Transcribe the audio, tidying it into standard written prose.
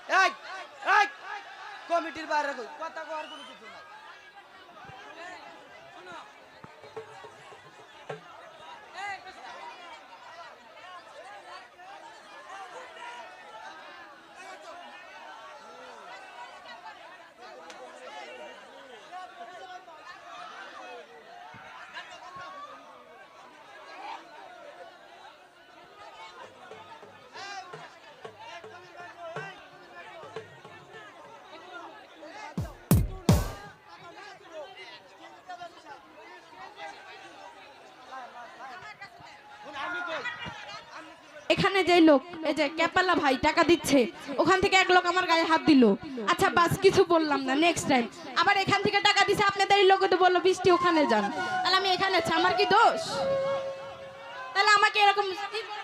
এই এই কমিটির বাইরে কই কথা কওয়ার কোনো কিছু নাই। এখানে যে লোক এই যে ক্যাপালা ভাই টাকা দিচ্ছে ওখান থেকে এক লোক আমার গায়ে হাত দিল, আচ্ছা বাস কিছু বললাম না, নেক্সট টাইম আবার এখান থেকে টাকা দিছে আপনাদের এই লোকে তো বললো বৃষ্টি ওখানে যান, তাহলে আমি এখানে আছি, আমার কি দোষ? তাহলে আমাকে এরকম